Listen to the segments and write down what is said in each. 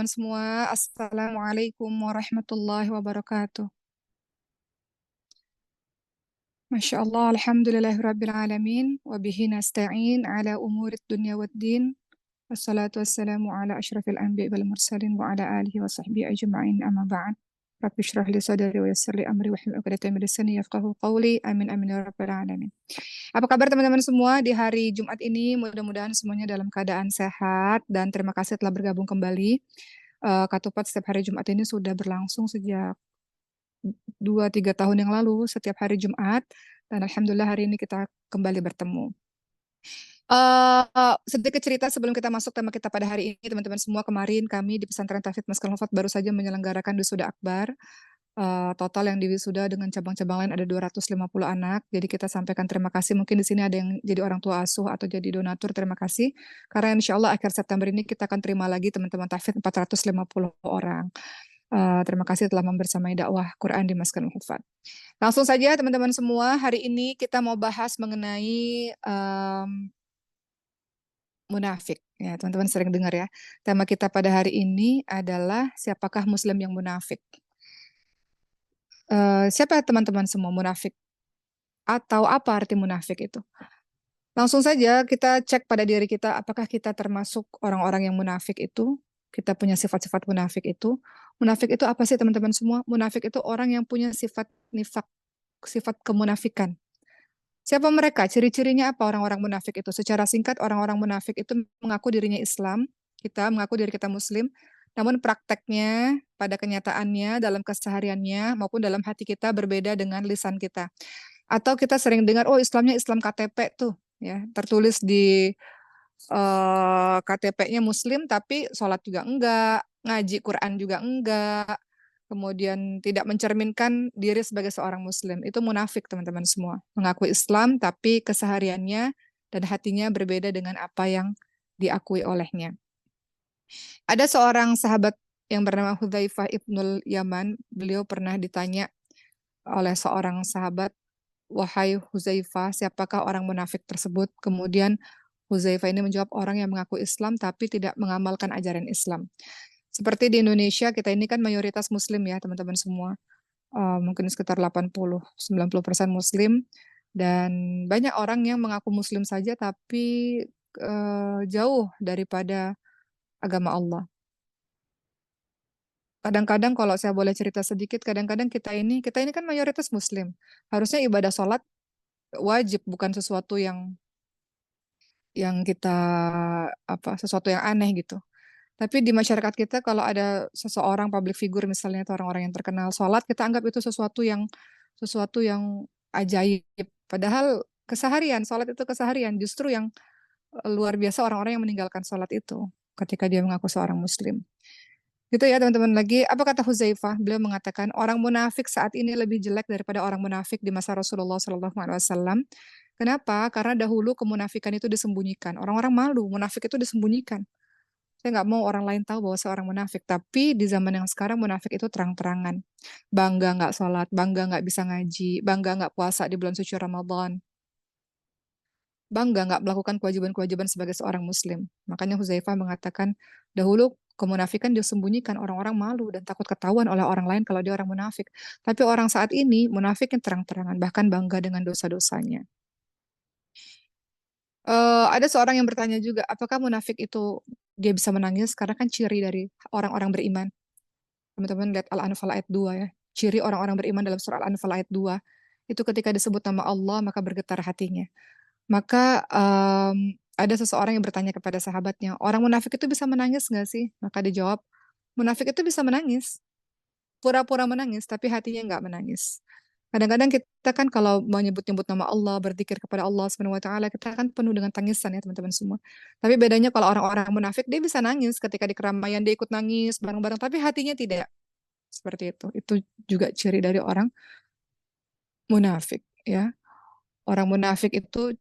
teman-teman semua. Assalamualaikum warahmatullahi wabarakatuh. Masya Allah, alhamdulillahirabbil alamin, wa bihi nasta'in ala umurid dunya waddin. Wassalatu wassalamu ala asyrafil anbiya wal mursalin wa ala alihi wa sahbihi ajma'in amma ba'd. Rabbi shrah li sadri wa yassir li amri wahlul 'uqdatam min lisani yafqahu qawli. Amin amin ya rabbal alamin. Apa kabar teman-teman semua di hari Jumat ini? Mudah-mudahan semuanya dalam keadaan sehat dan terima kasih telah bergabung kembali. Katupat setiap hari Jumat ini sudah berlangsung sejak 2-3 tahun yang lalu setiap hari Jumat dan alhamdulillah hari ini kita kembali bertemu. Sedikit cerita sebelum kita masuk tema kita pada hari ini, teman-teman semua. Kemarin kami di Pesantren Tauhid Maskan Wafat baru saja menyelenggarakan wisuda akbar. Total yang diwisuda dengan cabang-cabang lain ada 250 anak. Jadi kita sampaikan terima kasih. Mungkin di sini ada yang jadi orang tua asuh atau jadi donatur, terima kasih. Karena insya Allah akhir September ini kita akan terima lagi teman-teman tahfidz 450 orang. Terima kasih telah membersamai dakwah Quran di Maskan Hufat. Langsung saja teman-teman semua, hari ini kita mau bahas mengenai munafik. Ya, teman-teman sering dengar ya. Tema kita pada hari ini adalah siapakah Muslim yang munafik? Siapa teman-teman semua munafik? Atau apa arti munafik itu? Langsung saja kita cek pada diri kita, apakah kita termasuk orang-orang yang munafik itu? Kita punya sifat-sifat munafik itu. Munafik itu apa sih teman-teman semua? Munafik itu orang yang punya sifat nifak, sifat kemunafikan. Siapa mereka? Ciri-cirinya apa orang-orang munafik itu? Secara singkat, orang-orang munafik itu mengaku dirinya Islam, kita mengaku diri kita Muslim, namun prakteknya, pada kenyataannya, dalam kesehariannya, maupun dalam hati kita berbeda dengan lisan kita. Atau kita sering dengar, oh Islamnya Islam KTP tuh, ya tertulis di KTP-nya Muslim, tapi sholat juga enggak, ngaji Quran juga enggak, kemudian tidak mencerminkan diri sebagai seorang Muslim. Itu munafik teman-teman semua. Mengaku Islam, tapi kesehariannya dan hatinya berbeda dengan apa yang diakui olehnya. Ada seorang sahabat yang bernama Hudzaifah ibnul Yaman. Beliau pernah ditanya oleh seorang sahabat, wahai Hudzaifah, siapakah orang munafik tersebut? Kemudian Hudzaifah ini menjawab, orang yang mengaku Islam tapi tidak mengamalkan ajaran Islam. Seperti di Indonesia, kita ini kan mayoritas Muslim ya teman-teman semua. Mungkin sekitar 80-90% Muslim. Dan banyak orang yang mengaku Muslim saja tapi jauh daripada agama Allah. Kadang-kadang kalau saya boleh cerita sedikit, kadang-kadang kita ini kan mayoritas Muslim. Harusnya ibadah sholat wajib, bukan sesuatu yang kita sesuatu yang aneh gitu. Tapi di masyarakat kita kalau ada seseorang public figure misalnya atau orang-orang yang terkenal sholat, kita anggap itu sesuatu yang ajaib. Padahal keseharian, sholat itu keseharian. Justru yang luar biasa orang-orang yang meninggalkan sholat itu ketika dia mengaku seorang Muslim. Gitu ya teman-teman lagi. Apa kata Hudzaifah? Beliau mengatakan orang munafik saat ini lebih jelek daripada orang munafik di masa Rasulullah SAW. Kenapa? Karena dahulu kemunafikan itu disembunyikan. Orang-orang malu, munafik itu disembunyikan. Saya nggak mau orang lain tahu bahwa saya orang munafik. Tapi di zaman yang sekarang munafik itu terang-terangan. Bangga nggak sholat, bangga nggak bisa ngaji, bangga nggak puasa di bulan suci Ramadan. Bangga nggak melakukan kewajiban-kewajiban sebagai seorang muslim. Makanya Hudzaifah mengatakan, dahulu kemunafikan disembunyikan, orang-orang malu dan takut ketahuan oleh orang lain kalau dia orang munafik. Tapi orang saat ini munafik yang terang-terangan, bahkan bangga dengan dosa-dosanya. Ada seorang yang bertanya juga, apakah munafik itu dia bisa menangis? Karena kan ciri dari orang-orang beriman. Teman-teman lihat Al-Anfal ayat 2 ya. Ciri orang-orang beriman dalam surah Al-Anfal ayat 2. Itu ketika disebut nama Allah, maka bergetar hatinya. Maka ada seseorang yang bertanya kepada sahabatnya, orang munafik itu bisa menangis nggak sih? Maka dijawab, munafik itu bisa menangis. Pura-pura menangis, tapi hatinya nggak menangis. Kadang-kadang kita kan kalau mau nyebut-nyebut nama Allah, berzikir kepada Allah Subhanahu wa taala, kita kan penuh dengan tangisan ya teman-teman semua. Tapi bedanya kalau orang-orang munafik, dia bisa nangis ketika di keramaian, dia ikut nangis bareng-bareng, tapi hatinya tidak. Seperti itu. Itu juga ciri dari orang munafik ya. Orang munafik itu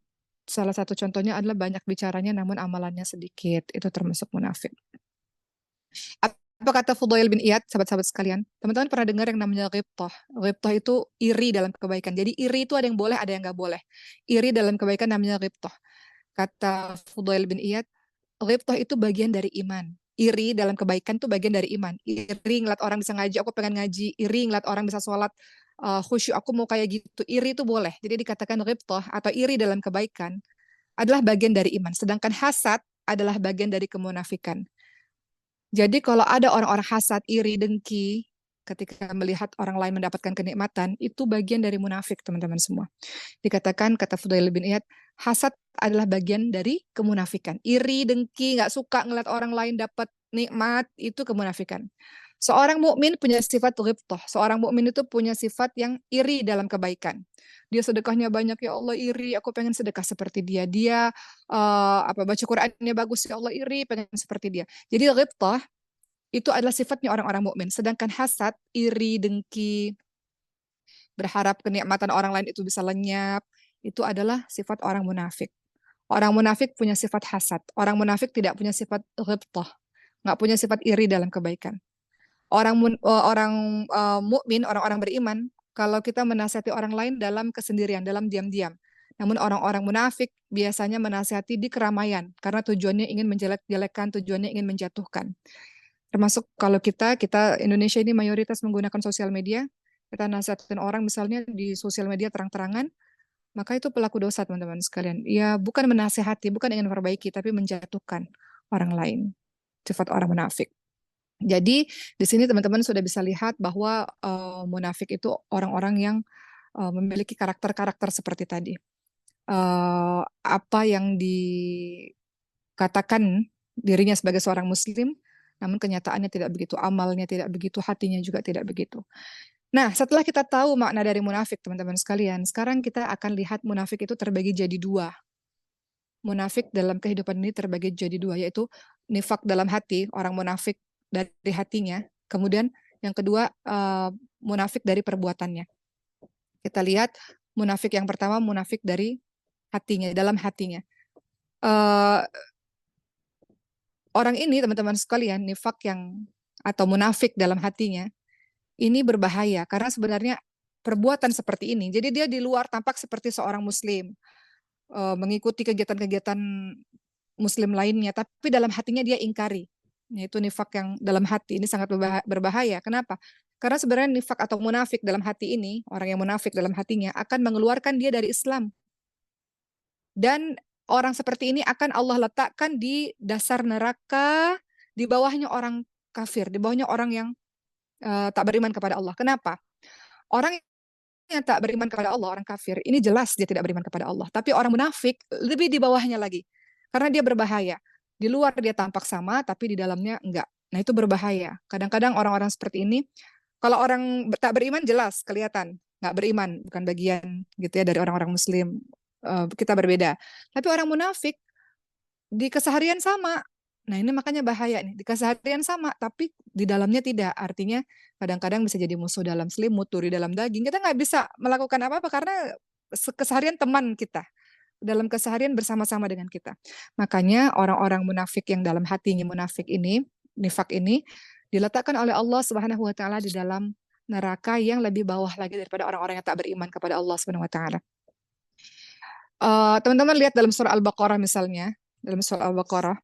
salah satu contohnya adalah banyak bicaranya namun amalannya sedikit. Itu termasuk munafik. Apa kata Fudail bin Iyad, sahabat-sahabat sekalian? Teman-teman pernah dengar yang namanya ghibtah. Ghibtah itu iri dalam kebaikan. Jadi iri itu ada yang boleh, ada yang nggak boleh. Iri dalam kebaikan namanya ghibtah. Kata Fudail bin Iyad, ghibtah itu bagian dari iman. iri dalam kebaikan itu bagian dari iman. Iri ngeliat orang bisa ngaji, aku pengen ngaji. Iri ngeliat orang bisa sholat, khusyuk, aku mau kayak gitu. Iri itu boleh. Jadi dikatakan ghibthah atau iri dalam kebaikan adalah bagian dari iman. Sedangkan hasad adalah bagian dari kemunafikan. Jadi kalau ada orang-orang hasad, iri, dengki, ketika melihat orang lain mendapatkan kenikmatan, itu bagian dari munafik, teman-teman semua. Dikatakan, kata Fudail bin Iyad, hasad adalah bagian dari kemunafikan. Iri, dengki, nggak suka ngeliat orang lain dapat nikmat, itu kemunafikan. Seorang mukmin punya sifat ghibthah. Seorang mukmin itu punya sifat yang iri dalam kebaikan. Dia sedekahnya banyak, ya Allah iri, aku pengen sedekah seperti dia. Dia baca Qur'annya bagus, ya Allah iri, pengen seperti dia. Jadi ghibthah itu adalah sifatnya orang-orang mukmin. Sedangkan hasad, iri, dengki, berharap kenikmatan orang lain itu bisa lenyap, itu adalah sifat orang munafik. Orang munafik punya sifat hasad. Orang munafik tidak punya sifat ghibthah, nggak punya sifat iri dalam kebaikan. Mukmin, orang-orang beriman, kalau kita menasihati orang lain dalam kesendirian, dalam diam-diam. Namun orang-orang munafik biasanya menasihati di keramaian karena tujuannya ingin menjelek-jelekan, tujuannya ingin menjatuhkan. Termasuk kalau kita Indonesia ini mayoritas menggunakan sosial media, kita nasihatin orang misalnya di sosial media terang-terangan, maka itu pelaku dosa, teman-teman sekalian. Ya, bukan menasehati, bukan ingin memperbaiki, tapi menjatuhkan orang lain. Sifat orang munafik. Jadi di sini teman-teman sudah bisa lihat bahwa munafik itu orang-orang yang memiliki karakter-karakter seperti tadi. Apa yang dikatakan dirinya sebagai seorang muslim, namun kenyataannya tidak begitu, amalnya tidak begitu, hatinya juga tidak begitu. Nah, setelah kita tahu makna dari munafik, teman-teman sekalian, sekarang kita akan lihat munafik itu terbagi jadi dua. Munafik dalam kehidupan ini terbagi jadi dua, yaitu nifak dalam hati, orang munafik dari hatinya. Kemudian yang kedua, munafik dari perbuatannya. Kita lihat munafik yang pertama, munafik dari hatinya, dalam hatinya. Orang ini, teman-teman sekalian, nifak atau munafik dalam hatinya, ini berbahaya karena sebenarnya perbuatan seperti ini. Jadi dia di luar tampak seperti seorang muslim, mengikuti kegiatan-kegiatan muslim lainnya, tapi dalam hatinya dia ingkari. Yaitu nifak yang dalam hati ini sangat berbahaya. Kenapa? Karena sebenarnya nifak atau munafik dalam hati ini, orang yang munafik dalam hatinya akan mengeluarkan dia dari Islam. Dan orang seperti ini akan Allah letakkan di dasar neraka, di bawahnya orang kafir, di bawahnya orang yang tak beriman kepada Allah. Kenapa? Orang yang tak beriman kepada Allah, orang kafir, ini jelas dia tidak beriman kepada Allah. Tapi orang munafik lebih di bawahnya lagi. Karena dia berbahaya. Di luar dia tampak sama, tapi di dalamnya enggak. Nah, itu berbahaya. Kadang-kadang orang-orang seperti ini, kalau orang tak beriman jelas kelihatan, enggak beriman, bukan bagian gitu ya dari orang-orang muslim. Kita berbeda. Tapi orang munafik di keseharian sama. Nah, ini makanya bahaya nih. Di keseharian sama, tapi di dalamnya tidak. Artinya kadang-kadang bisa jadi musuh dalam selimut, duri dalam daging. Kita nggak bisa melakukan apa-apa karena keseharian teman kita. Dalam keseharian bersama-sama dengan kita. Makanya orang-orang munafik yang dalam hatinya munafik ini, nifak ini, diletakkan oleh Allah Subhanahu wa taala di dalam neraka yang lebih bawah lagi daripada orang-orang yang tak beriman kepada Allah Subhanahu wa taala. Teman-teman lihat dalam surah Al-Baqarah misalnya, dalam surah Al-Baqarah,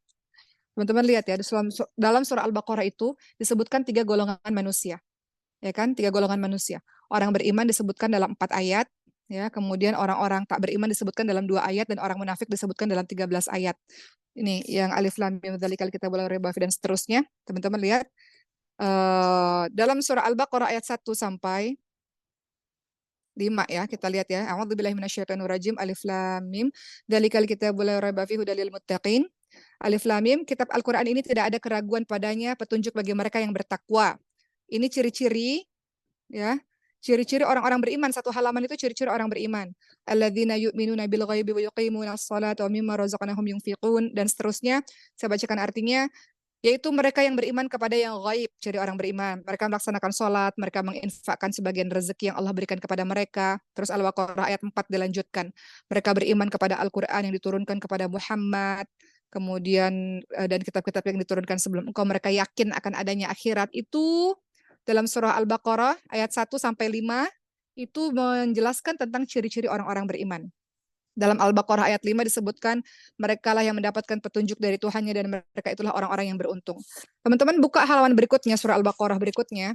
teman-teman lihat ya, dalam surah Al-Baqarah itu disebutkan 3 golongan manusia. Ya kan? 3 golongan manusia. Orang beriman disebutkan dalam 4 ayat, ya. Kemudian orang-orang tak beriman disebutkan dalam 2 ayat dan orang munafik disebutkan dalam 13 ayat. Ini yang alif lam mim dzalikal kitabul la raiba fihi dan seterusnya. Teman-teman lihat dalam surah Al-Baqarah ayat 1 sampai 5 ya, kita lihat ya. A'udzubillahi minasyaitonir rajim. Alif lam mim dzalikal kitabul la raiba fihi hudal lil muttaqin. Alif lam mim, kitab Al-Qur'an ini tidak ada keraguan padanya, petunjuk bagi mereka yang bertakwa. Ini ciri-ciri ya. Ciri-ciri orang-orang beriman, satu halaman itu ciri-ciri orang beriman. Alladzina yu'minuna bil ghaibi wa yuqimunas sholata wa mimma razaqnahum yunfiqun dan seterusnya. Saya bacakan artinya, yaitu mereka yang beriman kepada yang ghaib, ciri orang beriman. Mereka melaksanakan sholat, mereka menginfakkan sebagian rezeki yang Allah berikan kepada mereka. Terus Al-Baqarah ayat 4 dilanjutkan. Mereka beriman kepada Al-Qur'an yang diturunkan kepada Muhammad, kemudian dan kitab-kitab yang diturunkan sebelum engkau, mereka yakin akan adanya akhirat. Itu dalam surah Al-Baqarah ayat 1 sampai 5 itu menjelaskan tentang ciri-ciri orang-orang beriman. Dalam Al-Baqarah ayat 5 disebutkan merekalah yang mendapatkan petunjuk dari Tuhannya dan mereka itulah orang-orang yang beruntung. Teman-teman buka halaman berikutnya, surah Al-Baqarah berikutnya.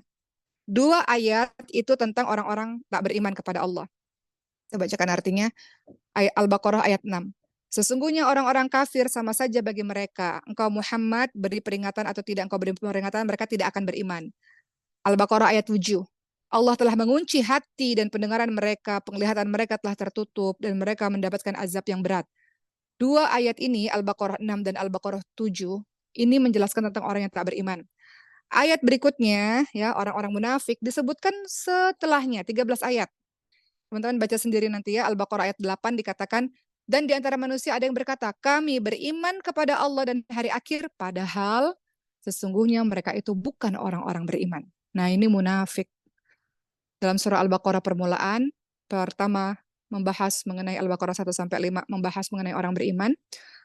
2 ayat itu tentang orang-orang tak beriman kepada Allah. Saya bacakan artinya. Ayat Al-Baqarah ayat 6. Sesungguhnya orang-orang kafir sama saja bagi mereka. Engkau Muhammad beri peringatan atau tidak engkau beri peringatan, mereka tidak akan beriman. Al-Baqarah ayat 7. Allah telah mengunci hati dan pendengaran mereka, penglihatan mereka telah tertutup, dan mereka mendapatkan azab yang berat. 2 ayat ini, Al-Baqarah 6 dan Al-Baqarah 7, ini menjelaskan tentang orang yang tak beriman. Ayat berikutnya, ya orang-orang munafik, disebutkan setelahnya, 13 ayat. Teman-teman baca sendiri nanti ya, Al-Baqarah ayat 8 dikatakan, dan di antara manusia ada yang berkata, kami beriman kepada Allah dan hari akhir, padahal sesungguhnya mereka itu bukan orang-orang beriman. Nah ini munafik. Dalam surah Al-Baqarah permulaan, pertama membahas mengenai Al-Baqarah 1 sampai 5 membahas mengenai orang beriman.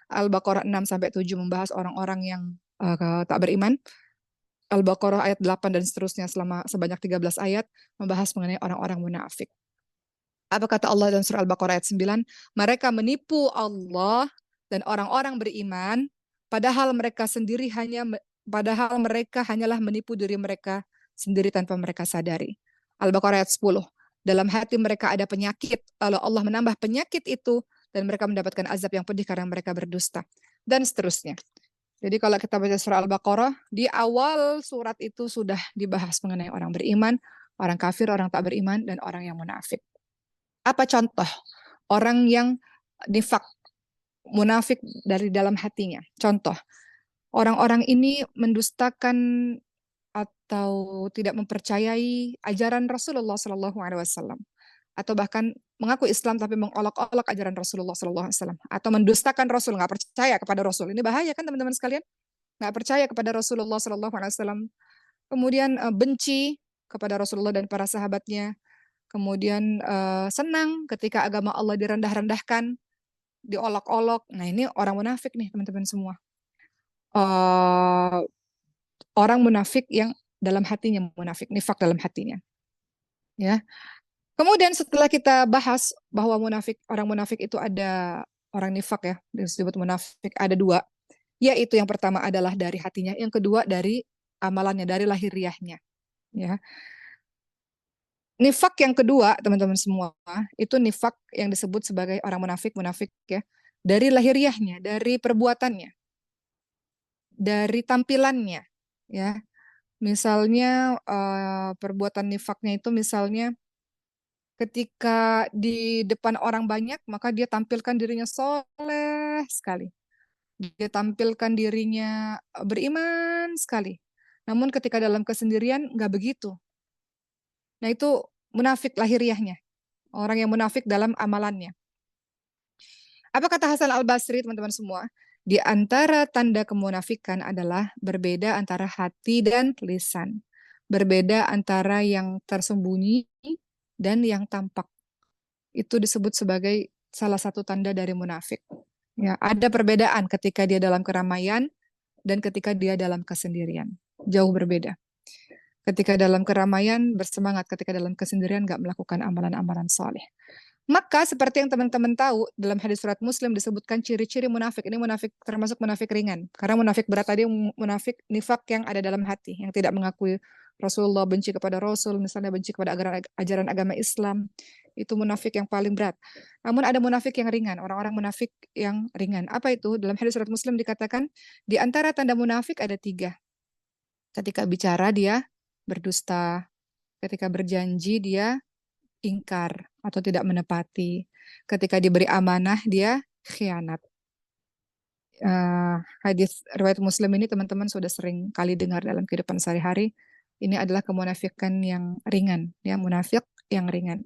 Al-Baqarah 6 sampai 7 membahas orang-orang yang tak beriman. Al-Baqarah ayat 8 dan seterusnya sebanyak 13 ayat membahas mengenai orang-orang munafik. Apa kata Allah dalam surah Al-Baqarah ayat 9? Mereka menipu Allah dan orang-orang beriman padahal mereka hanyalah menipu diri mereka sendiri tanpa mereka sadari. Al-Baqarah ayat 10. Dalam hati mereka ada penyakit, lalu Allah menambah penyakit itu dan mereka mendapatkan azab yang pedih karena mereka berdusta. Dan seterusnya. Jadi kalau kita baca surah Al-Baqarah, di awal surat itu sudah dibahas mengenai orang beriman, orang kafir, orang tak beriman, dan orang yang munafik. Apa contoh orang yang nifak, munafik dari dalam hatinya? Contoh, orang-orang ini mendustakan atau tidak mempercayai ajaran Rasulullah Shallallahu Alaihi Wasallam, atau bahkan mengaku Islam tapi mengolok-olok ajaran Rasulullah Shallallahu Alaihi Wasallam, atau mendustakan Rasul, nggak percaya kepada Rasul. Ini bahaya kan teman-teman sekalian? Nggak percaya kepada Rasulullah Shallallahu Alaihi Wasallam, kemudian benci kepada Rasulullah dan para sahabatnya, kemudian senang ketika agama Allah direndah-rendahkan, diolok-olok. Nah ini orang munafik nih teman-teman semua. Uh, Orang munafik yang dalam hatinya munafik, nifak dalam hatinya. Ya. Kemudian setelah kita bahas bahwa orang munafik itu ada orang nifak ya, disebut munafik ada 2. Yaitu yang pertama adalah dari hatinya, yang kedua dari amalannya, dari lahiriahnya. Ya. Nifak yang kedua, teman-teman semua, itu nifak yang disebut sebagai orang munafik ya, dari lahiriahnya, dari perbuatannya, dari tampilannya, ya. Misalnya perbuatan nifaknya itu misalnya ketika di depan orang banyak, maka dia tampilkan dirinya soleh sekali. Dia tampilkan dirinya beriman sekali. Namun ketika dalam kesendirian, nggak begitu. Nah itu munafik lahiriahnya. Orang yang munafik dalam amalannya. Apa kata Hasan Al-Basri, teman-teman semua? Di antara tanda kemunafikan adalah berbeda antara hati dan lisan. Berbeda antara yang tersembunyi dan yang tampak. Itu disebut sebagai salah satu tanda dari munafik. Ya, ada perbedaan ketika dia dalam keramaian dan ketika dia dalam kesendirian. Jauh berbeda. Ketika dalam keramaian bersemangat, ketika dalam kesendirian nggak melakukan amalan-amalan soleh. Maka seperti yang teman-teman tahu, dalam hadis surat Muslim disebutkan ciri-ciri munafik. Ini munafik termasuk munafik ringan. Karena munafik berat tadi munafik nifak yang ada dalam hati, yang tidak mengakui Rasulullah, benci kepada Rasul, misalnya benci kepada ajaran agama Islam. Itu munafik yang paling berat. Namun ada munafik yang ringan, orang-orang munafik yang ringan. Apa itu? Dalam hadis surat Muslim dikatakan, di antara tanda munafik ada 3. Ketika bicara dia berdusta, ketika berjanji dia ingkar atau tidak menepati. Ketika diberi amanah, dia khianat. Hadis riwayat Muslim ini teman-teman sudah sering kali dengar dalam kehidupan sehari-hari. Ini adalah kemunafikan yang ringan, ya munafik yang ringan.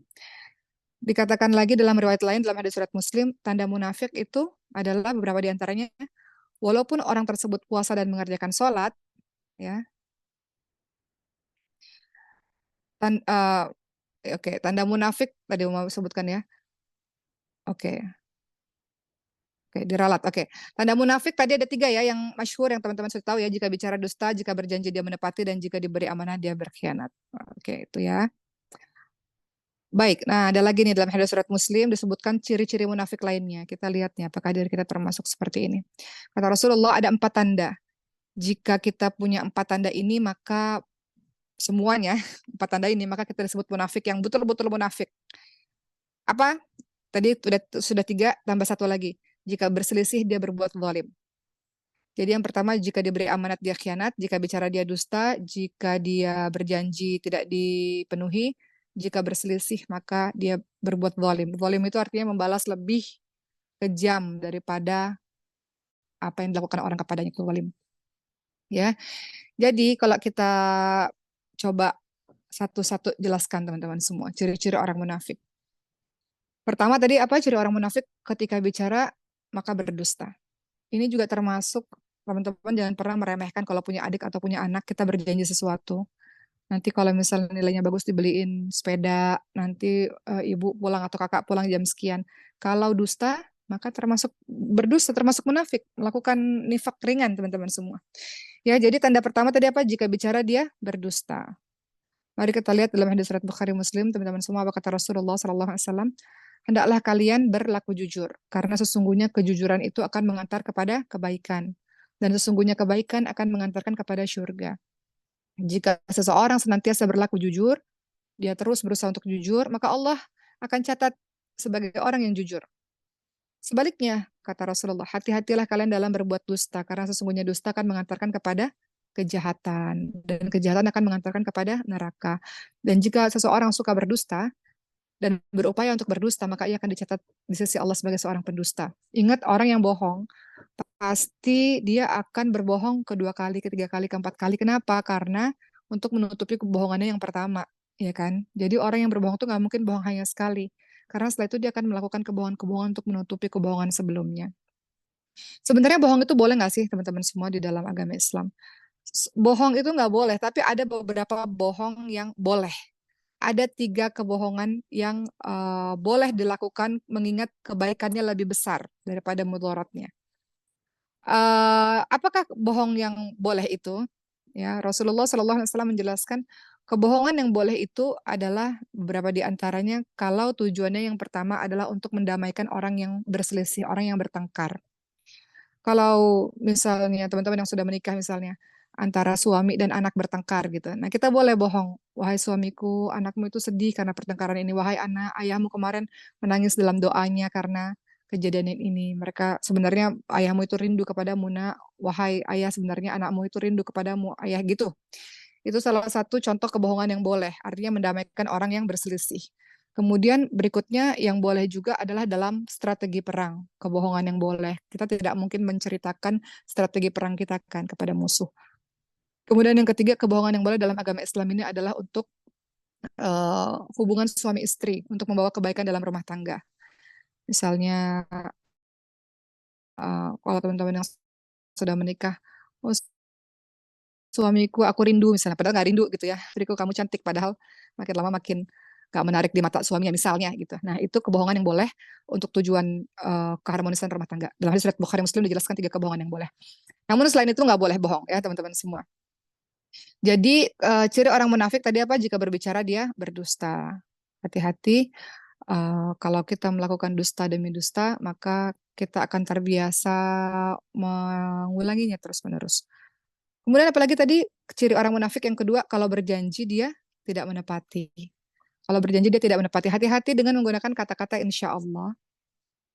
Dikatakan lagi dalam riwayat lain dalam hadis surat Muslim, tanda munafik itu adalah beberapa di antaranya, walaupun orang tersebut puasa dan mengerjakan sholat, ya, oke, tanda munafik tadi mau sebutkan ya. Oke, Oke, diralat. Oke. Tanda munafik tadi ada 3 ya, yang masyhur yang teman-teman sudah tahu ya. Jika bicara dusta, jika berjanji dia menepati, dan jika diberi amanah dia berkhianat. Oke, itu ya. Baik, nah ada lagi nih dalam hadis surat Muslim disebutkan ciri-ciri munafik lainnya. Kita lihat nih apakah diri kita termasuk seperti ini. Kata Rasulullah ada 4 tanda. Jika kita punya 4 tanda ini maka semuanya 4 tanda ini maka kita disebut munafik yang betul-betul munafik. Apa? Tadi sudah 3 tambah satu lagi. Jika berselisih dia berbuat zalim. Jadi yang pertama jika diberi amanat dia khianat, jika bicara dia dusta, jika dia berjanji tidak dipenuhi, jika berselisih maka dia berbuat zalim. Zalim itu artinya membalas lebih kejam daripada apa yang dilakukan orang kepadanya itu zalim. Ya. Jadi kalau kita coba satu-satu jelaskan teman-teman semua ciri-ciri orang munafik. Pertama tadi apa ciri orang munafik ketika bicara maka berdusta. Ini juga termasuk teman-teman jangan pernah meremehkan kalau punya adik atau punya anak kita berjanji sesuatu. Nanti kalau misalnya nilainya bagus dibeliin sepeda, nanti ibu pulang atau kakak pulang jam sekian. Kalau dusta maka termasuk berdusta, termasuk munafik, melakukan nifak ringan teman-teman semua. Ya, jadi tanda pertama tadi apa? Jika bicara dia berdusta. Mari kita lihat dalam hadis riwayat Bukhari Muslim, teman-teman semua, apa kata Rasulullah SAW? Hendaklah kalian berlaku jujur, karena sesungguhnya kejujuran itu akan mengantar kepada kebaikan. Dan sesungguhnya kebaikan akan mengantarkan kepada syurga. Jika seseorang senantiasa berlaku jujur, dia terus berusaha untuk jujur, maka Allah akan catat sebagai orang yang jujur. Sebaliknya, kata Rasulullah, hati-hatilah kalian dalam berbuat dusta, karena sesungguhnya dusta akan mengantarkan kepada kejahatan, dan kejahatan akan mengantarkan kepada neraka. Dan jika seseorang suka berdusta, dan berupaya untuk berdusta, maka ia akan dicatat di sisi Allah sebagai seorang pendusta. Ingat, orang yang bohong, pasti dia akan berbohong kedua kali, ketiga kali, keempat kali. Kenapa? Karena untuk menutupi kebohongannya yang pertama, ya kan? Jadi orang yang berbohong itu nggak mungkin bohong hanya sekali. Karena setelah itu dia akan melakukan kebohongan-kebohongan untuk menutupi kebohongan sebelumnya. Sebenarnya bohong itu boleh nggak sih teman-teman semua di dalam agama Islam? Bohong itu nggak boleh, tapi ada beberapa bohong yang boleh. Ada 3 kebohongan yang boleh dilakukan mengingat kebaikannya lebih besar daripada mudaratnya. Apakah bohong yang boleh itu? Ya, Rasulullah SAW menjelaskan kebohongan yang boleh itu adalah beberapa di antaranya kalau tujuannya yang pertama adalah untuk mendamaikan orang yang berselisih, orang yang bertengkar. Kalau misalnya teman-teman yang sudah menikah misalnya antara suami dan anak bertengkar gitu. Nah, kita boleh bohong. Wahai suamiku, anakmu itu sedih karena pertengkaran ini. Wahai anak, ayahmu kemarin menangis dalam doanya karena kejadian ini. Mereka sebenarnya ayahmu itu rindu kepadamu, nak. Wahai ayah, sebenarnya anakmu itu rindu kepadamu, ayah gitu. Itu salah satu contoh kebohongan yang boleh, artinya mendamaikan orang yang berselisih. Kemudian berikutnya yang boleh juga adalah dalam strategi perang, kebohongan yang boleh. Kita tidak mungkin menceritakan strategi perang kita kan kepada musuh. Kemudian yang ketiga, kebohongan yang boleh dalam agama Islam ini adalah untuk hubungan suami istri, untuk membawa kebaikan dalam rumah tangga. Misalnya, kalau teman-teman yang sudah menikah, oh, suamiku aku rindu misalnya, padahal nggak rindu gitu ya. Istriku kamu cantik, padahal makin lama makin nggak menarik di mata suaminya misalnya gitu. Nah itu kebohongan yang boleh untuk tujuan keharmonisan rumah tangga. Dalam hadis riwayat Bukhari Muslim dijelaskan 3 kebohongan yang boleh. Namun selain itu nggak boleh bohong ya teman-teman semua. Jadi ciri orang munafik tadi apa? Jika berbicara dia berdusta. Hati-hati kalau kita melakukan dusta demi dusta, maka kita akan terbiasa mengulanginya terus-menerus. Kemudian apalagi tadi ciri orang munafik yang kedua, kalau berjanji dia tidak menepati. Kalau berjanji dia tidak menepati. Hati-hati dengan menggunakan kata-kata insya Allah.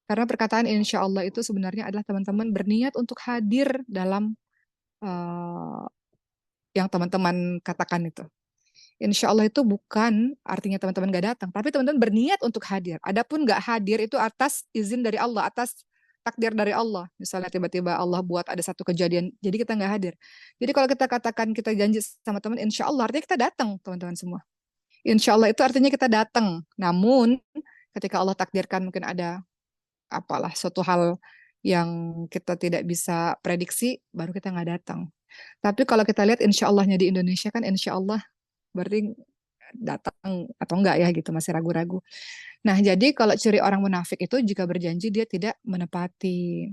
Karena perkataan insya Allah itu sebenarnya adalah teman-teman berniat untuk hadir dalam uh, yang teman-teman katakan itu. Insya Allah itu bukan artinya teman-teman gak datang, tapi teman-teman berniat untuk hadir. Adapun gak hadir itu atas izin dari Allah, atas takdir dari Allah. Misalnya tiba-tiba Allah buat ada satu kejadian, jadi kita nggak hadir. Jadi kalau kita katakan kita janji sama teman, insya Allah artinya kita datang, teman-teman semua. Insya Allah itu artinya kita datang. Namun ketika Allah takdirkan mungkin ada apalah suatu hal yang kita tidak bisa prediksi, baru kita nggak datang. Tapi kalau kita lihat insya Allahnya di Indonesia kan insya Allah berarti datang atau enggak ya gitu, masih ragu-ragu. Nah jadi kalau ciri orang munafik itu jika berjanji dia tidak menepati.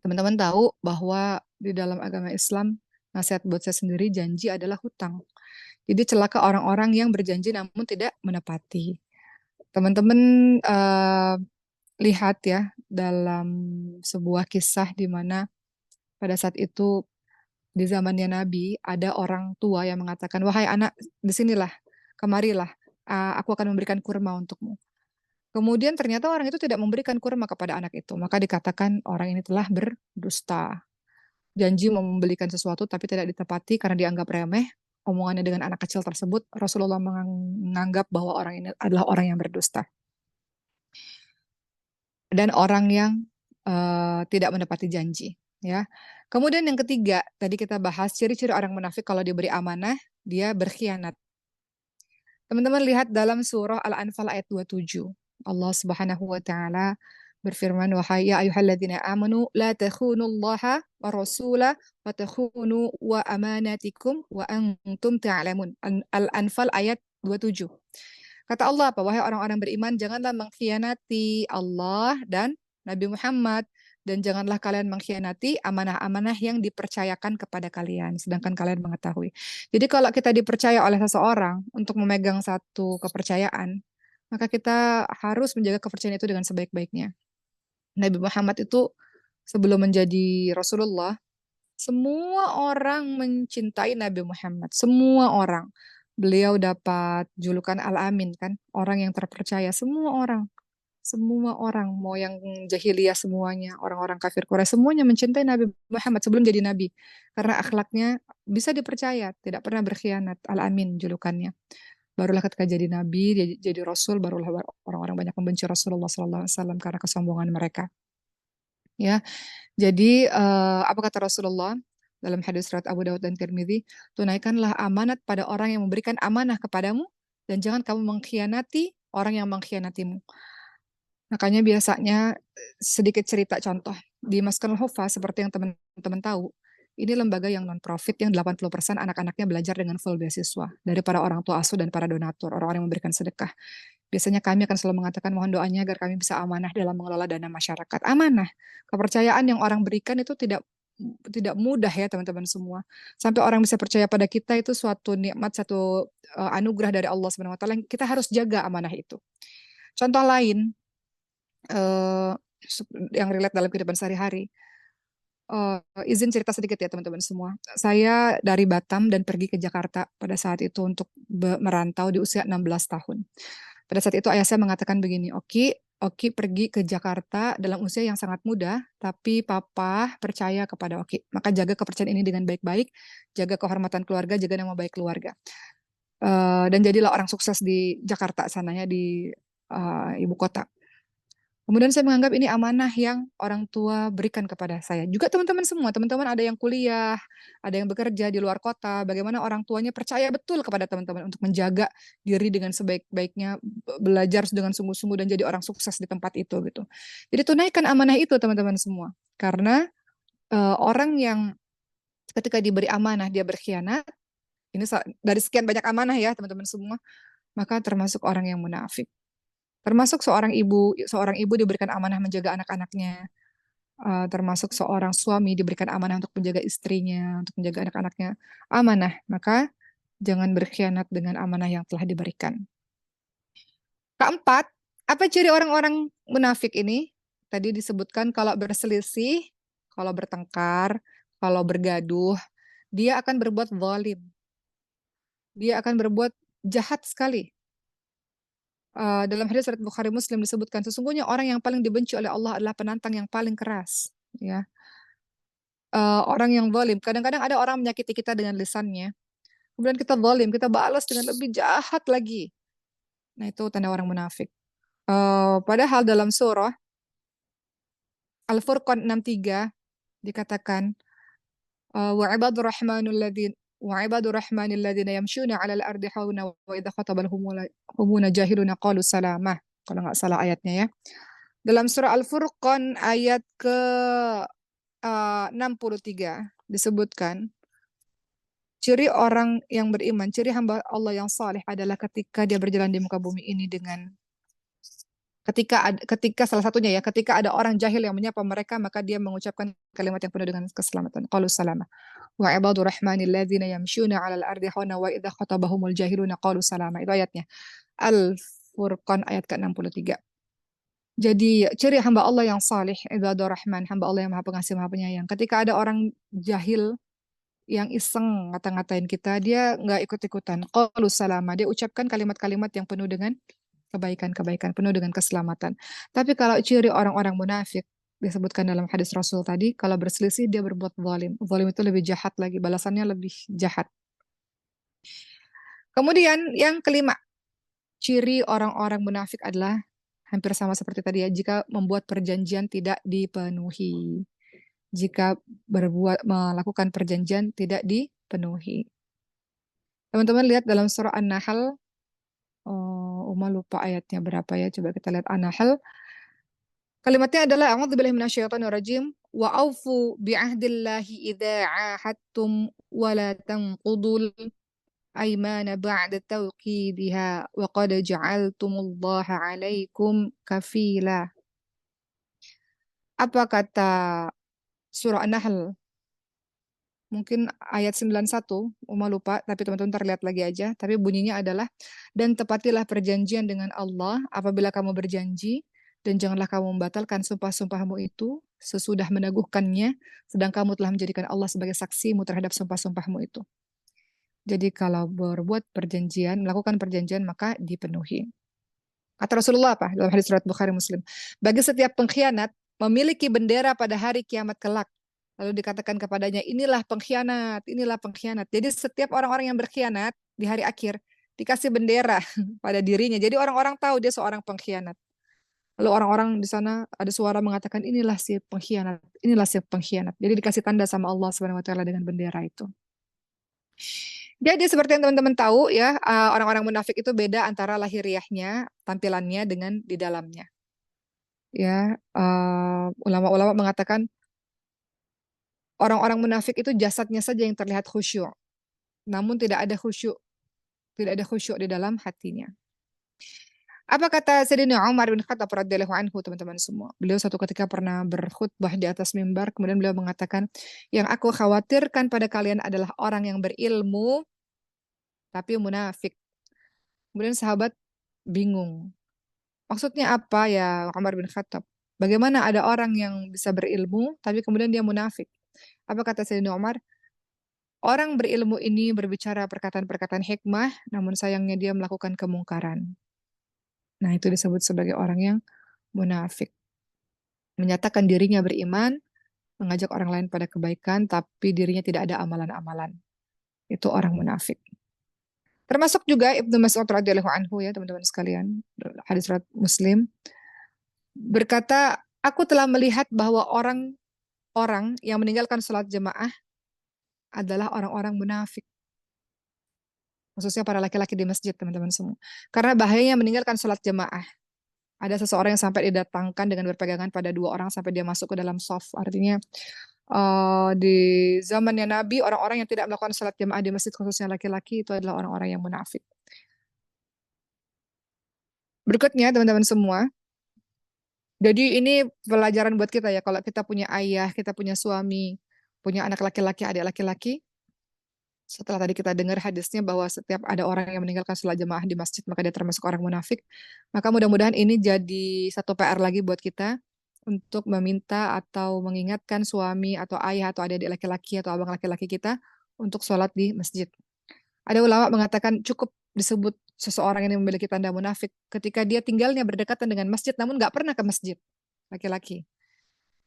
Teman-teman tahu bahwa di dalam agama Islam nasihat buat saya sendiri janji adalah hutang. Jadi celaka orang-orang yang berjanji namun tidak menepati. Teman-teman lihat ya dalam sebuah kisah di mana pada saat itu di zamannya Nabi ada orang tua yang mengatakan, "Wahai anak, di sinilah, kemarilah, aku akan memberikan kurma untukmu." Kemudian ternyata orang itu tidak memberikan kurma kepada anak itu, maka dikatakan orang ini telah berdusta. Janji mau membelikan sesuatu tapi tidak ditepati karena dianggap remeh. Omongannya dengan anak kecil tersebut, Rasulullah menganggap bahwa orang ini adalah orang yang berdusta dan orang yang tidak menepati janji. Ya. Kemudian yang ketiga, tadi kita bahas ciri-ciri orang munafik kalau diberi amanah, dia berkhianat. Teman-teman lihat dalam surah Al-Anfal ayat 27. Allah Subhanahu wa taala berfirman, wahai ya ayyuhalladzina amanu la takhunullaha wa rasula wa takhunu wa amanatikum wa antum ta'lamun. Al-Anfal ayat 27. Kata Allah apa? Wahai orang-orang beriman, janganlah mengkhianati Allah dan Nabi Muhammad, dan janganlah kalian mengkhianati amanah-amanah yang dipercayakan kepada kalian, sedangkan kalian mengetahui. Jadi kalau kita dipercaya oleh seseorang untuk memegang satu kepercayaan, maka kita harus menjaga kepercayaan itu dengan sebaik-baiknya. Nabi Muhammad itu sebelum menjadi Rasulullah, semua orang mencintai Nabi Muhammad, semua orang. Beliau dapat julukan Al-Amin kan, orang yang terpercaya, semua orang, mau yang jahiliyah semuanya, orang-orang kafir Quraisy semuanya mencintai Nabi Muhammad sebelum jadi nabi karena akhlaknya bisa dipercaya, tidak pernah berkhianat. Al-Amin julukannya. Barulah ketika jadi nabi, jadi rasul, barulah orang-orang banyak membenci Rasulullah SAW karena kesombongan mereka. Ya, jadi apa kata Rasulullah dalam hadis riwayat Abu Dawud dan Tirmidzi, tunaikanlah amanat pada orang yang memberikan amanah kepadamu dan jangan kamu mengkhianati orang yang mengkhianatimu. Makanya biasanya sedikit cerita contoh di Maskanul Hufa seperti yang teman-teman tahu, ini lembaga yang non-profit yang 80% anak-anaknya belajar dengan full beasiswa dari para orang tua asuh dan para donatur, orang-orang yang memberikan sedekah. Biasanya kami akan selalu mengatakan mohon doanya agar kami bisa amanah dalam mengelola dana masyarakat. Amanah, kepercayaan yang orang berikan itu tidak tidak mudah ya teman-teman semua. Sampai orang bisa percaya pada kita itu suatu nikmat, satu anugerah dari Allah Subhanahu wa taala. Kita harus jaga amanah itu. Contoh lain eh, yang relate dalam kehidupan sehari-hari. Izin cerita sedikit ya teman-teman semua. Saya dari Batam dan pergi ke Jakarta pada saat itu untuk merantau di usia 16 tahun. Pada saat itu ayah saya mengatakan begini, Oki, Oki pergi ke Jakarta dalam usia yang sangat muda, tapi papa percaya kepada Oki. Maka jaga kepercayaan ini dengan baik-baik, jaga kehormatan keluarga, jaga nama baik keluarga. Dan jadilah orang sukses di Jakarta sananya, di ibu kota. Kemudian saya menganggap ini amanah yang orang tua berikan kepada saya. Juga teman-teman semua, teman-teman ada yang kuliah, ada yang bekerja di luar kota, bagaimana orang tuanya percaya betul kepada teman-teman untuk menjaga diri dengan sebaik-baiknya, belajar dengan sungguh-sungguh dan jadi orang sukses di tempat itu gitu. Jadi tunaikan amanah itu teman-teman semua. Karena orang yang ketika diberi amanah dia berkhianat, ini dari sekian banyak amanah ya teman-teman semua, maka termasuk orang yang munafik. Termasuk seorang ibu diberikan amanah menjaga anak-anaknya, termasuk seorang suami diberikan amanah untuk menjaga istrinya, untuk menjaga anak-anaknya. Amanah, maka jangan berkhianat dengan amanah yang telah diberikan. Keempat, apa ciri orang-orang munafik ini? Tadi disebutkan kalau berselisih, kalau bertengkar, kalau bergaduh, dia akan berbuat zalim. Dia akan berbuat jahat sekali. Dalam hadis riwayat Bukhari Muslim disebutkan sesungguhnya orang yang paling dibenci oleh Allah adalah penantang yang paling keras, ya. Orang yang zalim, kadang-kadang ada orang menyakiti kita dengan lisannya, kemudian kita zalim, kita balas dengan lebih jahat lagi. Nah, itu tanda orang munafik. Padahal dalam surah Al-Furqan 63 dikatakan wa ibadur rahmanul ladzin wa ibadur rahmanil ladzina yamshuna 'alal ardi hauna wa idza khatabahumul jahiluna qalu salamah. Kalau nggak salah ayatnya ya. Dalam surah Al-Furqan ayat ke 63 disebutkan ciri orang yang beriman, ciri hamba Allah yang saleh adalah ketika dia berjalan di muka bumi ini dengan ketika salah satunya ya, ketika ada orang jahil yang menyapa mereka, maka dia mengucapkan kalimat yang penuh dengan keselamatan. Qalu salama. Wa ibadur rahmanil ladzina yamshuna 'alal ardi hauna wa idza khatabahumul jahiluna qalu salama. Itu ayatnya. Al Furqan ayat ke-63. Jadi ciri hamba Allah yang salih, ibadur rahman, hamba Allah yang maha pengasih, maha penyayang. Ketika ada orang jahil yang iseng ngata-ngatain kita, dia nggak ikut-ikutan. Qalu salama, dia ucapkan kalimat-kalimat yang penuh dengan kebaikan-kebaikan, penuh dengan keselamatan. Tapi kalau ciri orang-orang munafik, disebutkan dalam hadis Rasul tadi, kalau berselisih dia berbuat zalim. Zalim itu lebih jahat lagi, balasannya lebih jahat. Kemudian yang kelima, ciri orang-orang munafik adalah hampir sama seperti tadi ya, jika membuat perjanjian tidak dipenuhi. Jika melakukan perjanjian tidak dipenuhi. Teman-teman lihat dalam surah An-Nahl, Uma lupa ayatnya berapa ya, coba kita lihat An-Nahl. Kalimatnya adalah a'udzubillahi minasyaitonirrajim wa aufu bi'ahdillahi idza 'ahadtum wa la tanqudul aymana ba'da tawkidiha wa qad ja'altumullaha 'alaikum kafila. Apa kata surah An-Nahl? Mungkin ayat 91, Uma lupa, tapi teman-teman terlihat lagi aja. Tapi bunyinya adalah, dan tepatilah perjanjian dengan Allah apabila kamu berjanji, dan janganlah kamu membatalkan sumpah-sumpahmu itu sesudah meneguhkannya, sedang kamu telah menjadikan Allah sebagai saksimu terhadap sumpah-sumpahmu itu. Jadi kalau berbuat perjanjian, melakukan perjanjian, maka dipenuhi. Kata Rasulullah apa? Dalam hadis riwayat Bukhari Muslim. Bagi setiap pengkhianat, memiliki bendera pada hari kiamat kelak. Lalu dikatakan kepadanya, inilah pengkhianat, inilah pengkhianat. Jadi setiap orang-orang yang berkhianat di hari akhir, dikasih bendera pada dirinya. Jadi orang-orang tahu dia seorang pengkhianat. Lalu orang-orang di sana ada suara mengatakan, inilah si pengkhianat, inilah si pengkhianat. Jadi dikasih tanda sama Allah Subhanahu wa taala dengan bendera itu. Jadi seperti yang teman-teman tahu ya, orang-orang munafik itu beda antara lahiriahnya, tampilannya dengan di dalamnya. Ya, ulama-ulama mengatakan orang-orang munafik itu jasadnya saja yang terlihat khusyuk, namun tidak ada khusyuk di dalam hatinya. Apa kata Sayyidina Umar bin Khattab radhiyallahu anhu, teman-teman semua? Beliau suatu ketika pernah berkhutbah di atas mimbar, kemudian beliau mengatakan, yang aku khawatirkan pada kalian adalah orang yang berilmu tapi munafik. Kemudian sahabat bingung. Maksudnya apa ya Umar bin Khattab? Bagaimana ada orang yang bisa berilmu tapi kemudian dia munafik? Apa kata Sayyidina Umar? Orang berilmu ini berbicara perkataan-perkataan hikmah, namun sayangnya dia melakukan kemungkaran. Nah, itu disebut sebagai orang yang munafik. Menyatakan dirinya beriman, mengajak orang lain pada kebaikan, tapi dirinya tidak ada amalan-amalan. Itu orang munafik. Termasuk juga Ibnu Mas'ud radhiyallahu anhu ya teman-teman sekalian, hadis riwayat Muslim, berkata, aku telah melihat bahwa orang-orang yang meninggalkan sholat jemaah adalah orang-orang munafik. Khususnya para laki-laki di masjid, teman-teman semua. Karena bahayanya meninggalkan sholat jemaah. Ada seseorang yang sampai didatangkan dengan berpegangan pada dua orang sampai dia masuk ke dalam shaf. Artinya di zamannya Nabi, orang-orang yang tidak melakukan sholat jemaah di masjid, khususnya laki-laki, itu adalah orang-orang yang munafik. Berikutnya, teman-teman semua, jadi ini pelajaran buat kita ya, kalau kita punya ayah, kita punya suami, punya anak laki-laki, adik laki-laki, setelah tadi kita dengar hadisnya bahwa setiap ada orang yang meninggalkan sholat jemaah di masjid, maka dia termasuk orang munafik. Maka mudah-mudahan ini jadi satu PR lagi buat kita untuk meminta atau mengingatkan suami atau ayah atau adik-adik laki-laki atau abang laki-laki kita untuk sholat di masjid. Ada ulama mengatakan cukup disebut seseorang yang memiliki tanda munafik ketika dia tinggalnya berdekatan dengan masjid namun nggak pernah ke masjid, laki-laki.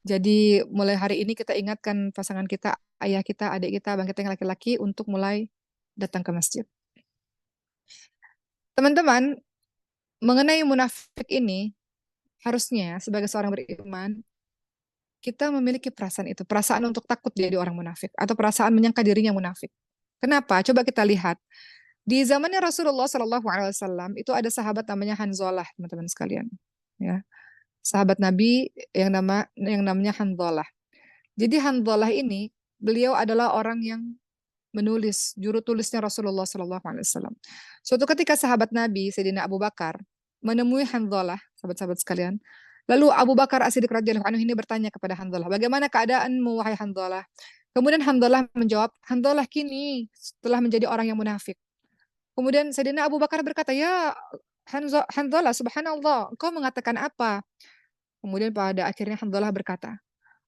Jadi mulai hari ini kita ingatkan pasangan kita, ayah kita, adik kita, abang kita yang laki-laki untuk mulai datang ke masjid. Teman-teman, mengenai munafik ini, harusnya sebagai seorang beriman, kita memiliki perasaan itu, perasaan untuk takut jadi orang munafik, atau perasaan menyangka dirinya munafik. Kenapa? Coba kita lihat. Di zamannya Rasulullah SAW itu ada sahabat namanya Hanzalah, teman-teman sekalian. Ya, sahabat Nabi yang namanya Hanzalah. Jadi Hanzalah ini beliau adalah orang yang menulis, juru tulisnya Rasulullah SAW. Suatu ketika sahabat Nabi Sayyidina Abu Bakar menemui Hanzalah, sahabat-sahabat sekalian. Lalu Abu Bakar As-Siddiq radhiyallahu anhu ini bertanya kepada Hanzalah, bagaimana keadaanmu wahai Hanzalah? Kemudian Hanzalah menjawab, Hanzalah kini telah menjadi orang yang munafik. Kemudian Sayyidina Abu Bakar berkata, ya Hanzalah, subhanallah, engkau mengatakan apa? Kemudian pada akhirnya Hanzalah berkata,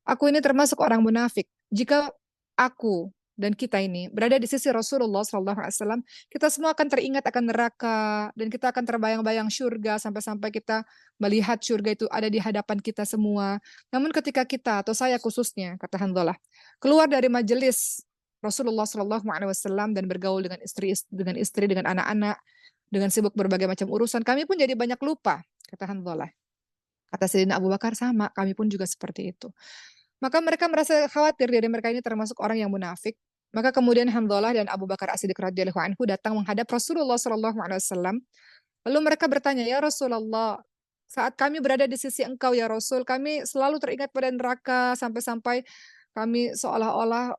aku ini termasuk orang munafik. Jika aku dan kita ini berada di sisi Rasulullah SAW, kita semua akan teringat akan neraka dan kita akan terbayang-bayang surga sampai-sampai kita melihat surga itu ada di hadapan kita semua. Namun ketika kita atau saya khususnya, kata Hanzalah, keluar dari majelis Rasulullah SAW dan bergaul dengan istri dengan anak-anak, dengan sibuk berbagai macam urusan, kami pun jadi banyak lupa, kata Hanzalah. Kata Sayyidina Abu Bakar sama, kami pun juga seperti itu. Maka mereka merasa khawatir diri mereka ini termasuk orang yang munafik. Maka kemudian Hamdalah dan Abu Bakar As-Siddiq radhiyallahu anhu datang menghadap Rasulullah sallallahu alaihi wasallam. Lalu mereka bertanya, "Ya Rasulullah, saat kami berada di sisi Engkau ya Rasul, kami selalu teringat pada neraka sampai-sampai kami seolah-olah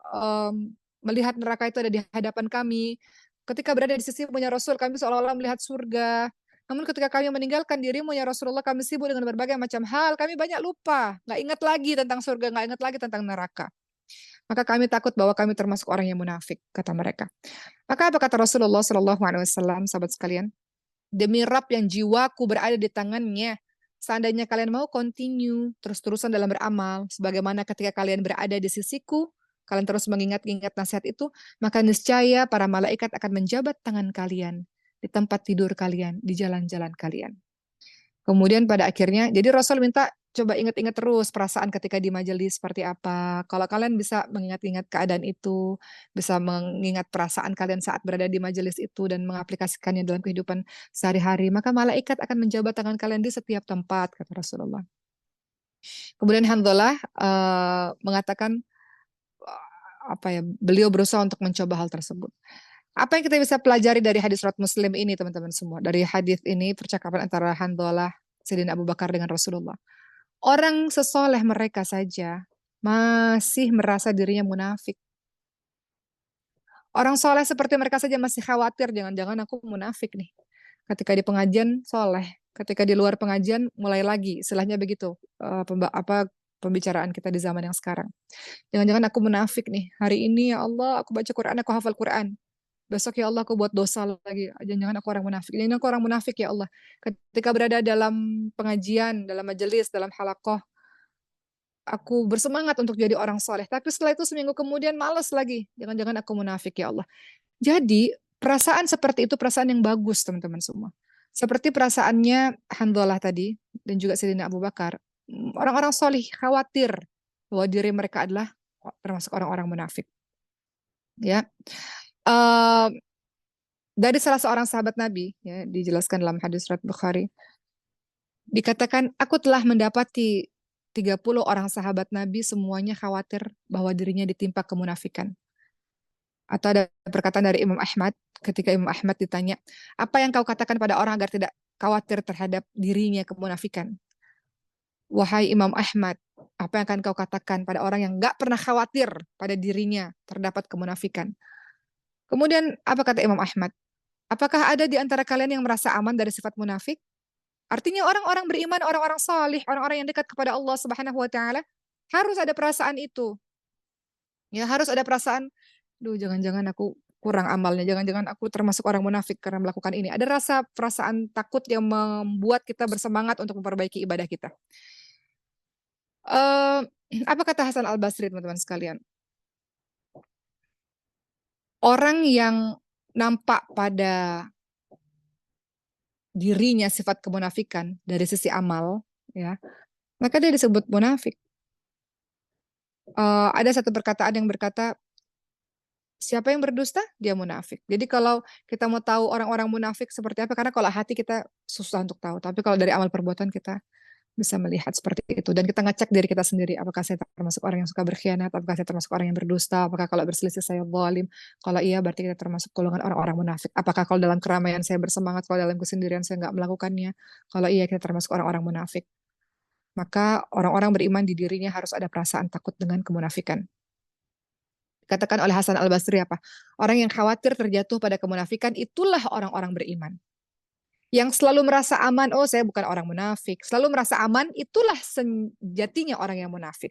melihat neraka itu ada di hadapan kami. Ketika berada di sisi-Mu ya Rasul, kami seolah-olah melihat surga. Namun ketika kami meninggalkan diri-Mu ya Rasulullah, kami sibuk dengan berbagai macam hal. Kami banyak lupa, nggak ingat lagi tentang surga, nggak ingat lagi tentang neraka. Maka kami takut bahwa kami termasuk orang yang munafik," kata mereka. Maka apa kata Rasulullah Shallallahu Alaihi Wasallam, sahabat sekalian? Demi Rab yang jiwaku berada di tangannya, seandainya kalian mau continue terus-terusan dalam beramal, sebagaimana ketika kalian berada di sisiku, kalian terus mengingat-ingat nasihat itu, maka niscaya para malaikat akan menjabat tangan kalian di tempat tidur kalian, di jalan-jalan kalian. Kemudian pada akhirnya, jadi Rasul minta coba ingat-ingat terus perasaan ketika di majelis seperti apa. Kalau kalian bisa mengingat-ingat keadaan itu, bisa mengingat perasaan kalian saat berada di majelis itu dan mengaplikasikannya dalam kehidupan sehari-hari, maka malaikat akan menjabat tangan kalian di setiap tempat, kata Rasulullah. Kemudian Hanzalah mengatakan apa ya, beliau berusaha untuk mencoba hal tersebut. Apa yang kita bisa pelajari dari hadis riwayat Muslim ini, teman-teman semua? Dari hadis ini, percakapan antara Hanzalah, Sayyidina Abu Bakar dengan Rasulullah. Orang sesoleh mereka saja masih merasa dirinya munafik. Orang soleh seperti mereka saja masih khawatir, jangan-jangan aku munafik nih. Ketika di pengajian soleh, ketika di luar pengajian mulai lagi, istilahnya begitu. Pembicaraan kita di zaman yang sekarang. Jangan-jangan aku munafik nih. Hari ini ya Allah aku baca Quran, aku hafal Quran. Besok ya Allah aku buat dosa lagi. Jangan-jangan aku orang munafik. Jangan aku orang munafik ya Allah. Ketika berada dalam pengajian, dalam majelis, dalam halakoh, aku bersemangat untuk jadi orang soleh. Tapi setelah itu seminggu kemudian males lagi. Jangan-jangan aku munafik ya Allah. Jadi perasaan seperti itu perasaan yang bagus teman-teman semua. Seperti perasaannya Hanzalah tadi dan juga Sayyidina Abu Bakar. Orang-orang soleh khawatir bahwa diri mereka adalah termasuk orang-orang munafik. Ya, uh, dari salah seorang sahabat Nabi, ya, dijelaskan dalam hadis riwayat Bukhari, dikatakan, aku telah mendapati 30 orang sahabat Nabi semuanya khawatir bahwa dirinya ditimpa kemunafikan. Atau ada perkataan dari Imam Ahmad, ketika Imam Ahmad ditanya, apa yang kau katakan pada orang agar tidak khawatir terhadap dirinya kemunafikan? Wahai Imam Ahmad, apa yang akan kau katakan pada orang yang gak pernah khawatir pada dirinya terdapat kemunafikan? Kemudian apa kata Imam Ahmad? Apakah ada di antara kalian yang merasa aman dari sifat munafik? Artinya orang-orang beriman, orang-orang salih, orang-orang yang dekat kepada Allah Subhanahu wa taala harus ada perasaan itu. Ya, harus ada perasaan, duh jangan-jangan aku kurang amalnya, jangan-jangan aku termasuk orang munafik karena melakukan ini. Ada rasa perasaan takut yang membuat kita bersemangat untuk memperbaiki ibadah kita. Apa kata Hasan Al-Basri, teman-teman sekalian? Orang yang nampak pada dirinya sifat kemunafikan dari sisi amal, ya, maka dia disebut munafik. Ada satu perkataan yang berkata, siapa yang berdusta, dia munafik. Jadi kalau kita mau tahu orang-orang munafik seperti apa, karena kalau hati kita susah untuk tahu, tapi kalau dari amal perbuatan kita bisa melihat seperti itu. Dan kita ngecek diri kita sendiri, apakah saya termasuk orang yang suka berkhianat, apakah saya termasuk orang yang berdusta, apakah kalau berselisih saya zalim. Kalau iya, berarti kita termasuk golongan orang-orang munafik. Apakah kalau dalam keramaian saya bersemangat, kalau dalam kesendirian saya nggak melakukannya. Kalau iya, kita termasuk orang-orang munafik. Maka orang-orang beriman di dirinya harus ada perasaan takut dengan kemunafikan. Katakan oleh Hasan Al-Basri apa? Orang yang khawatir terjatuh pada kemunafikan, itulah orang-orang beriman. Yang selalu merasa aman, oh saya bukan orang munafik. Selalu merasa aman, itulah sejatinya orang yang munafik.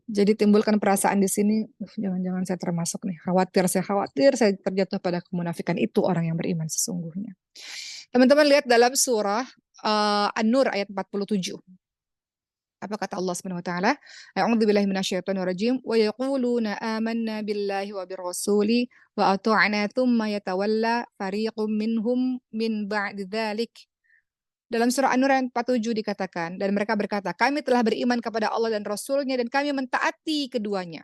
Jadi timbulkan perasaan di sini, jangan-jangan saya termasuk nih. Saya khawatir saya terjatuh pada kemunafikan. Itu orang yang beriman sesungguhnya. Teman-teman lihat dalam surah An-Nur ayat 47. Apa kata Allah Subhanahu wa taala? A'udzubillahi minasyaitonirrajim wa yaquluna amanna billahi wa birrasuli wa ata'na tsumma yatawalla fariqum minhum min ba'di dzalik. Dalam surah An-Nur ayat 47 dikatakan, dan mereka berkata, kami telah beriman kepada Allah dan Rasul-Nya dan kami mentaati keduanya.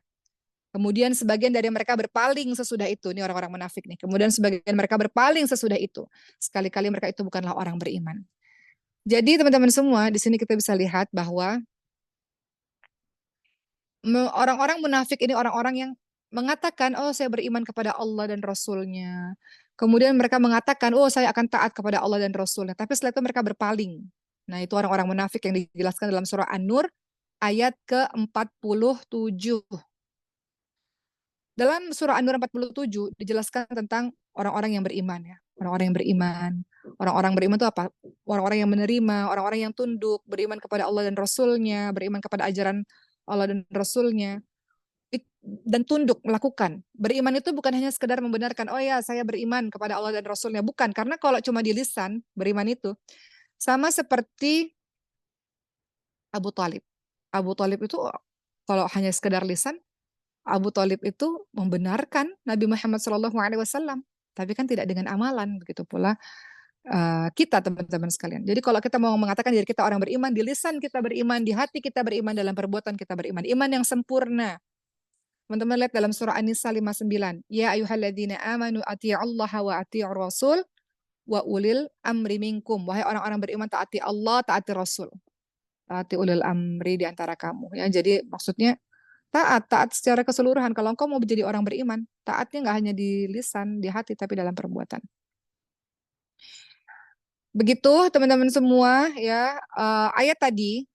Kemudian sebagian dari mereka berpaling sesudah itu. Ini orang-orang munafik nih. Kemudian sebagian mereka berpaling sesudah itu. Sekali-kali mereka itu bukanlah orang beriman. Jadi teman-teman semua, di sini kita bisa lihat bahwa orang-orang munafik ini orang-orang yang mengatakan, oh saya beriman kepada Allah dan Rasul-Nya. Kemudian mereka mengatakan, oh saya akan taat kepada Allah dan Rasul-Nya. Tapi setelah itu mereka berpaling. Nah itu orang-orang munafik yang dijelaskan dalam surah An-Nur ayat ke-47. Dalam surah An-Nur 47 dijelaskan tentang orang-orang yang beriman ya. Orang-orang yang beriman. Orang-orang beriman itu apa? Orang-orang yang menerima, orang-orang yang tunduk, beriman kepada Allah dan Rasul-Nya, beriman kepada ajaran Allah dan Rasul-Nya, dan tunduk melakukan. Beriman itu bukan hanya sekedar membenarkan, oh ya saya beriman kepada Allah dan Rasul-Nya. Bukan, karena kalau cuma di lisan, beriman itu sama seperti Abu Talib. Abu Talib itu kalau hanya sekedar lisan, Abu Talib itu membenarkan Nabi Muhammad SAW, tapi kan tidak dengan amalan. Begitu pula kita teman-teman sekalian. Jadi kalau kita mau mengatakan diri kita orang beriman, di lisan kita beriman, di hati kita beriman, dalam perbuatan kita beriman. Iman yang sempurna. Teman-teman lihat dalam surah An-Nisa 59. Ya ayyuhalladzina amanu ati'ullaha wa ati'ur rasul wa ulil amri minkum. Wahai orang-orang beriman, taati Allah, taati Rasul. Taati ulil amri di antara kamu. Ya, jadi maksudnya taat secara keseluruhan. Kalau engkau mau menjadi orang beriman, taatnya nggak hanya di lisan, di hati, tapi dalam perbuatan. Begitu teman-teman semua ya, ayat tadi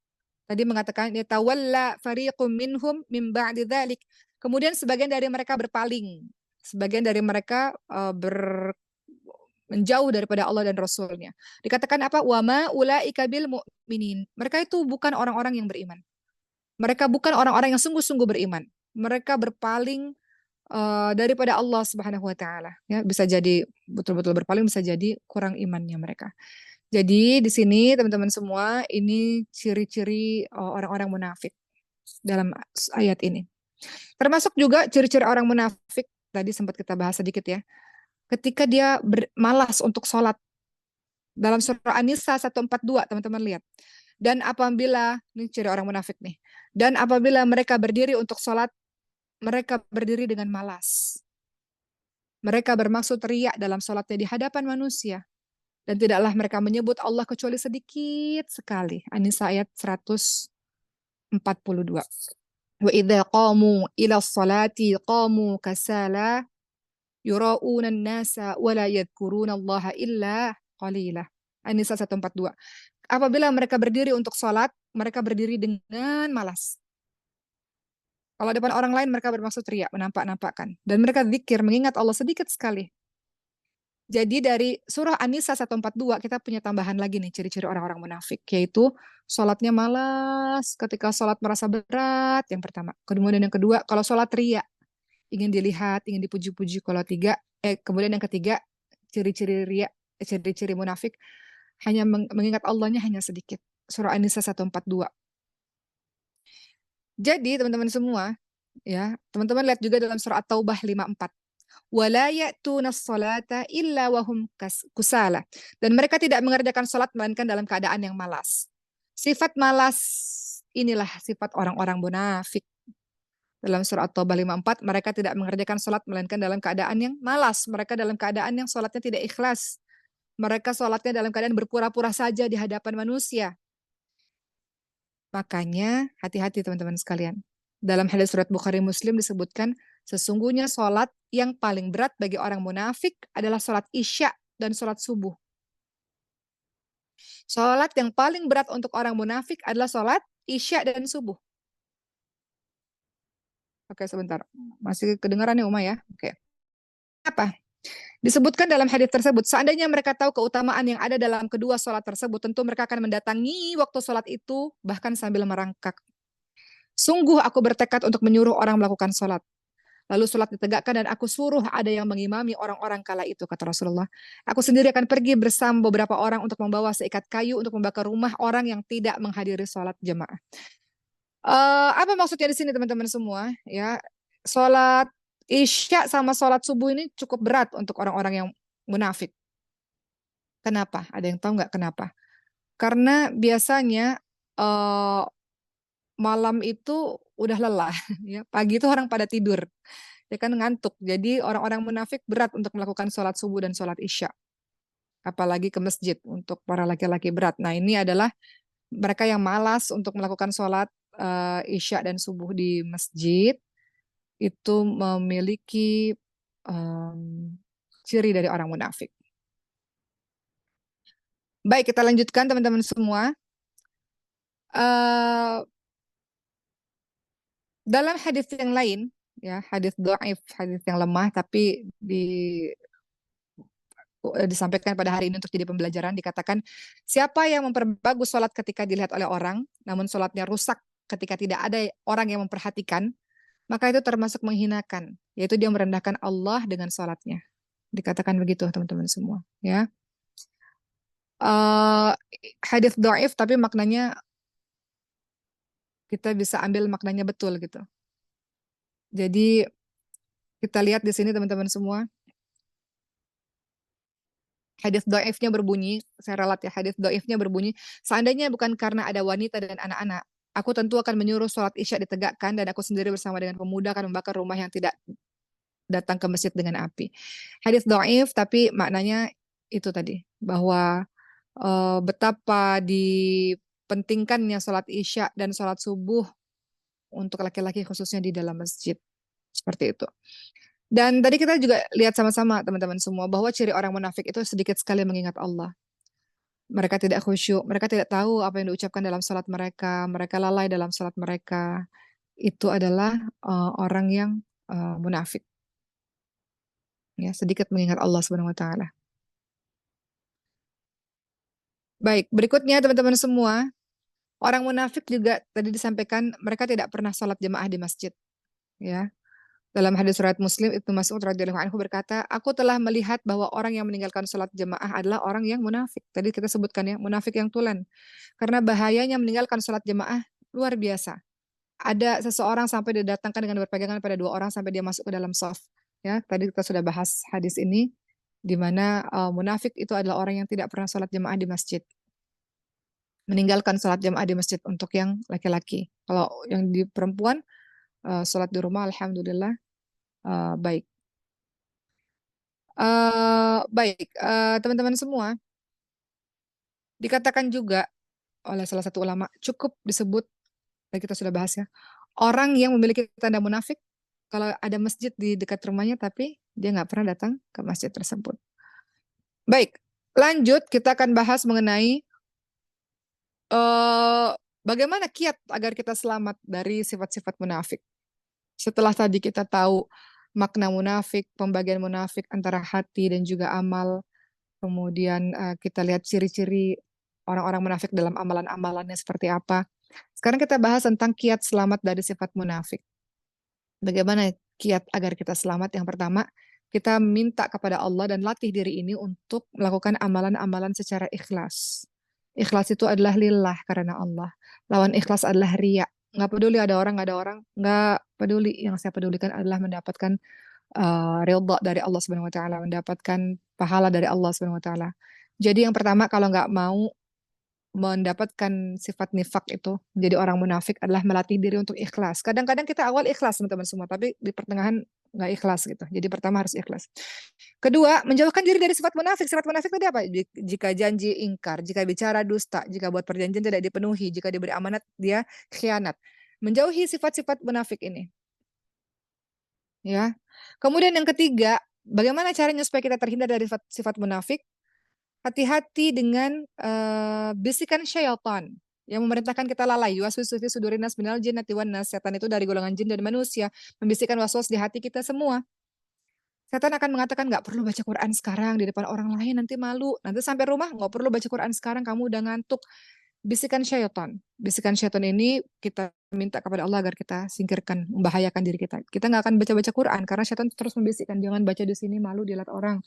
mengatakan yatawalla fariqum minhum min ba'di dzalik. Kemudian sebagian dari mereka berpaling. Sebagian dari mereka menjauh daripada Allah dan Rasul-Nya. Dikatakan apa? Wa ma ulaika bil mu'minin. Mereka itu bukan orang-orang yang beriman. Mereka bukan orang-orang yang sungguh-sungguh beriman. Mereka berpaling daripada Allah Subhanahu wa taala. Ya, bisa jadi betul-betul berpaling, bisa jadi kurang imannya mereka. Jadi di sini teman-teman semua, ini ciri-ciri orang-orang munafik dalam ayat ini. Termasuk juga ciri-ciri orang munafik, tadi sempat kita bahas sedikit ya. Ketika dia malas untuk sholat. Dalam surah An-Nisa 142, teman-teman lihat. Dan apabila, ini ciri orang munafik nih. Dan apabila mereka berdiri untuk sholat, mereka berdiri dengan malas. Mereka bermaksud riya dalam sholatnya di hadapan manusia. Dan tidaklah mereka menyebut Allah kecuali sedikit sekali. An-Nisa ayat 142. Wa idza qamu ila sholati qamu kasala yura'una an-nasa wa la yadhkuruna Allah illa qalila. An-Nisa 142. Apabila mereka berdiri untuk sholat, mereka berdiri dengan malas. Kalau depan orang lain mereka bermaksud riya, menampak-nampakkan. Dan mereka zikir, mengingat Allah sedikit sekali. Jadi dari surah An-Nisa 142 kita punya tambahan lagi nih ciri-ciri orang-orang munafik, yaitu sholatnya malas, ketika sholat merasa berat, yang pertama. Kemudian yang kedua, kalau sholat riya, ingin dilihat, ingin dipuji-puji. Kemudian yang ketiga, ciri-ciri riya, ciri-ciri munafik, hanya mengingat Allahnya hanya sedikit. Surah An-Nisa 142. Jadi teman-teman semua, ya, teman-teman lihat juga dalam surah At-Taubah 54. Wala ya'tuna sholata illa wahum kusala. Dan mereka tidak mengerjakan salat melainkan dalam keadaan yang malas. Sifat malas inilah sifat orang-orang munafik. Dalam surah At-Taubah 54, mereka tidak mengerjakan salat melainkan dalam keadaan yang malas. Mereka dalam keadaan yang salatnya tidak ikhlas. Mereka salatnya dalam keadaan berpura-pura saja di hadapan manusia. Makanya hati-hati teman-teman sekalian. Dalam hadis surat Bukhari Muslim disebutkan, sesungguhnya sholat yang paling berat bagi orang munafik adalah sholat isya dan sholat subuh. Sholat yang paling berat untuk orang munafik adalah sholat isya dan subuh. Oke, sebentar. Masih kedengaran ya Uma ya? Oke. Apa? Disebutkan dalam hadis tersebut, seandainya mereka tahu keutamaan yang ada dalam kedua sholat tersebut, tentu mereka akan mendatangi waktu sholat itu, bahkan sambil merangkak. Sungguh aku bertekad untuk menyuruh orang melakukan sholat. Lalu sholat ditegakkan dan aku suruh ada yang mengimami orang-orang kala itu, kata Rasulullah. Aku sendiri akan pergi bersama beberapa orang untuk membawa seikat kayu untuk membakar rumah orang yang tidak menghadiri sholat jemaah. Apa maksudnya di sini teman-teman semua? Ya, sholat Isya sama sholat subuh ini cukup berat untuk orang-orang yang munafik. Kenapa? Ada yang tahu nggak kenapa? Karena biasanya eh, malam itu udah lelah, ya. Pagi itu orang pada tidur, ya kan ngantuk. Jadi orang-orang munafik berat untuk melakukan sholat subuh dan sholat Isya, apalagi ke masjid untuk para laki-laki berat. Nah ini adalah mereka yang malas untuk melakukan sholat Isya dan subuh di masjid itu memiliki em, ciri dari orang munafik. Baik, kita lanjutkan teman-teman semua. Eh, dalam hadis yang lain, ya hadis dhaif, hadis yang lemah, tapi disampaikan pada hari ini untuk jadi pembelajaran, dikatakan siapa yang memperbagus sholat ketika dilihat oleh orang, namun sholatnya rusak ketika tidak ada orang yang memperhatikan, maka itu termasuk menghinakan, yaitu dia merendahkan Allah dengan sholatnya. Dikatakan begitu teman-teman semua, ya. uh, Hadis dhaif tapi maknanya kita bisa ambil maknanya betul gitu. Jadi kita lihat di sini teman-teman semua, hadis dhaifnya berbunyi, saya ralat ya, hadis dhaifnya berbunyi, seandainya bukan karena ada wanita dan anak-anak, aku tentu akan menyuruh sholat Isya ditegakkan dan aku sendiri bersama dengan pemuda akan membakar rumah yang tidak datang ke masjid dengan api. Hadis dhaif tapi maknanya itu tadi, bahwa betapa dipentingkannya sholat Isya dan sholat subuh untuk laki-laki khususnya di dalam masjid. Seperti itu. Dan tadi kita juga lihat sama-sama teman-teman semua bahwa ciri orang munafik itu sedikit sekali mengingat Allah. Mereka tidak khusyuk, mereka tidak tahu apa yang diucapkan dalam salat mereka lalai dalam salat mereka. Itu adalah orang yang munafik. Ya, sedikit mengingat Allah Subhanahu wa taala. Baik, berikutnya teman-teman semua, orang munafik juga tadi disampaikan mereka tidak pernah salat jemaah di masjid, ya. Dalam hadis riwayat Muslim, Ibnu Mas'ud radhiyallahu anhu berkata, "Aku telah melihat bahwa orang yang meninggalkan sholat jemaah adalah orang yang munafik." Tadi kita sebutkan ya, munafik yang tulen. Karena bahayanya meninggalkan sholat jemaah luar biasa. Ada seseorang sampai didatangkan dengan berpegangan pada dua orang sampai dia masuk ke dalam shaf. Ya, tadi kita sudah bahas hadis ini, di mana munafik itu adalah orang yang tidak pernah sholat jemaah di masjid. Meninggalkan sholat jemaah di masjid untuk yang laki-laki. Kalau yang di perempuan, sholat di rumah, alhamdulillah, baik. Baik, teman-teman semua, dikatakan juga oleh salah satu ulama, cukup disebut, tadi kita sudah bahas ya, orang yang memiliki tanda munafik, kalau ada masjid di dekat rumahnya, tapi dia nggak pernah datang ke masjid tersebut. Baik, lanjut kita akan bahas mengenai bagaimana kiat agar kita selamat dari sifat-sifat munafik. Setelah tadi kita tahu makna munafik, pembagian munafik antara hati dan juga amal, kemudian kita lihat ciri-ciri orang-orang munafik dalam amalan-amalannya seperti apa. Sekarang kita bahas tentang kiat selamat dari sifat munafik. Bagaimana kiat agar kita selamat? Yang pertama, kita minta kepada Allah dan latih diri ini untuk melakukan amalan-amalan secara ikhlas. Ikhlas itu adalah lillah karena Allah. Lawan ikhlas adalah riya. Nggak peduli ada orang, nggak ada orang. Nggak peduli. Yang saya pedulikan adalah mendapatkan ridha dari Allah Subhanahu wa taala, mendapatkan pahala dari Allah Subhanahu wa taala. Jadi yang pertama kalau nggak mau mendapatkan sifat nifak itu, jadi orang munafik adalah melatih diri untuk ikhlas. Kadang-kadang kita awal ikhlas teman-teman semua, tapi di pertengahan nggak ikhlas gitu. Jadi pertama harus ikhlas. Kedua, menjauhkan diri dari sifat munafik. Sifat munafik tadi apa? Jika janji ingkar, jika bicara dusta, jika buat perjanjian tidak dipenuhi, jika diberi amanat dia khianat. Menjauhi sifat-sifat munafik ini. Ya. Kemudian yang ketiga, bagaimana caranya supaya kita terhindar dari sifat munafik? Hati-hati dengan bisikan syaitan yang memerintahkan kita lalai. Yuwaswisu fi sudurin nas minal jinnati wan nas. Setan itu dari golongan jin dan manusia, membisikkan waswas di hati kita semua. Setan akan mengatakan nggak perlu baca Quran sekarang di depan orang lain, nanti malu. Nanti sampai rumah nggak perlu baca Quran sekarang, kamu udah ngantuk. bisikan syaitan. Bisikan syaitan ini kita minta kepada Allah agar kita singkirkan, membahayakan diri kita. Kita nggak akan baca-baca Quran karena syaitan terus membisikkan, jangan baca di sini, malu dilihat orang.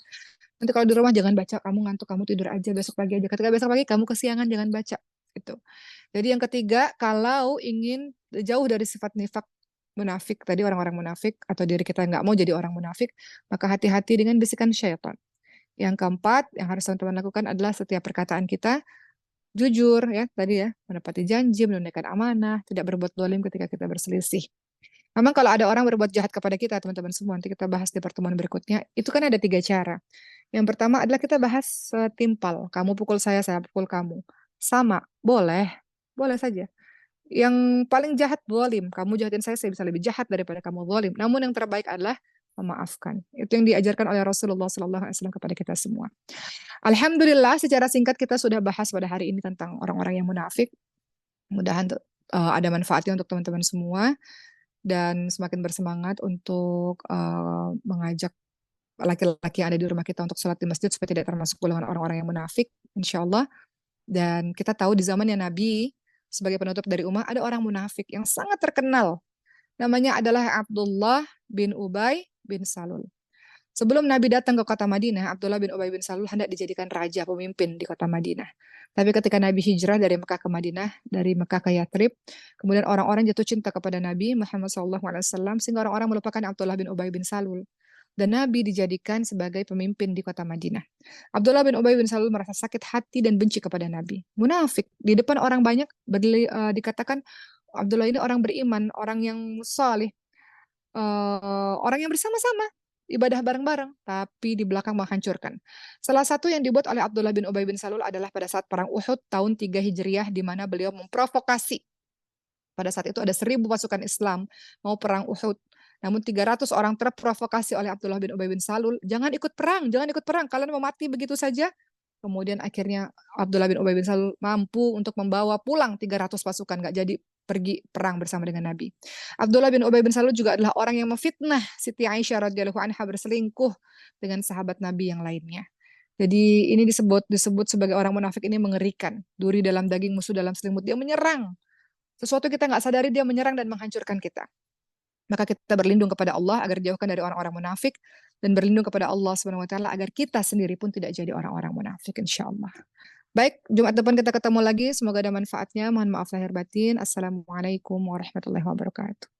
Nanti kalau di rumah jangan baca, kamu ngantuk, kamu tidur aja, besok pagi aja. Ketika besok pagi kamu kesiangan, jangan baca. Gitu. Jadi yang ketiga, kalau ingin jauh dari sifat nifak munafik, tadi orang-orang munafik, atau diri kita nggak mau jadi orang munafik, maka hati-hati dengan bisikan syaitan. Yang keempat, yang harus teman-teman lakukan adalah setiap perkataan kita jujur ya, tadi ya, menepati janji, menunaikan amanah, tidak berbuat dolim ketika kita berselisih. Memang kalau ada orang berbuat jahat kepada kita, teman-teman semua, nanti kita bahas di pertemuan berikutnya, itu kan ada 3 cara. Yang pertama adalah kita bahas setimpal, kamu pukul saya pukul kamu. Sama, boleh, boleh saja. Yang paling jahat zalim, kamu jahatin saya bisa lebih jahat daripada kamu zalim. Namun yang terbaik adalah memaafkan. Itu yang diajarkan oleh Rasulullah SAW kepada kita semua. Alhamdulillah, secara singkat kita sudah bahas pada hari ini tentang orang-orang yang munafik. Mudahan ada manfaatnya untuk teman-teman semua dan semakin bersemangat untuk mengajak laki-laki yang ada di rumah kita untuk sholat di masjid supaya tidak termasuk golongan orang-orang yang munafik, insya Allah. Dan kita tahu di zamannya Nabi sebagai penutup dari umat ada orang munafik yang sangat terkenal. Namanya adalah Abdullah bin Ubay bin Salul. Sebelum Nabi datang ke kota Madinah, Abdullah bin Ubay bin Salul hendak dijadikan raja pemimpin di kota Madinah. Tapi ketika Nabi hijrah dari Mekah ke Madinah, dari Mekah ke Yathrib, kemudian orang-orang jatuh cinta kepada Nabi Muhammad SAW, sehingga orang-orang melupakan Abdullah bin Ubay bin Salul. Dan Nabi dijadikan sebagai pemimpin di kota Madinah. Abdullah bin Ubay bin Salul merasa sakit hati dan benci kepada Nabi. Munafik. Di depan orang banyak dikatakan Abdullah ini orang beriman, orang yang saleh, orang yang bersama-sama ibadah bareng-bareng, tapi di belakang menghancurkan. Salah satu yang dibuat oleh Abdullah bin Ubay bin Salul adalah pada saat perang Uhud tahun 3 Hijriah, di mana beliau memprovokasi. Pada saat itu ada 1.000 pasukan Islam mau perang Uhud. Namun 300 orang terprovokasi oleh Abdullah bin Ubay bin Salul, jangan ikut perang, jangan ikut perang, kalian mau mati begitu saja. Kemudian akhirnya Abdullah bin Ubay bin Salul mampu untuk membawa pulang 300 pasukan, nggak jadi pergi perang bersama dengan Nabi. Abdullah bin Ubay bin Salul juga adalah orang yang memfitnah Siti Aisyah radhiyallahu anha berselingkuh dengan sahabat Nabi yang lainnya. Jadi ini disebut sebagai orang munafik ini mengerikan. Duri dalam daging, musuh dalam selimut. Dia menyerang. Sesuatu kita nggak sadari dia menyerang dan menghancurkan kita. Maka kita berlindung kepada Allah agar dijauhkan dari orang-orang munafik dan berlindung kepada Allah Subhanahu wa taala agar kita sendiri pun tidak jadi orang-orang munafik insyaallah. Baik, Jumat depan kita ketemu lagi. Semoga ada manfaatnya. Mohon maaf lahir batin. Assalamualaikum warahmatullahi wabarakatuh.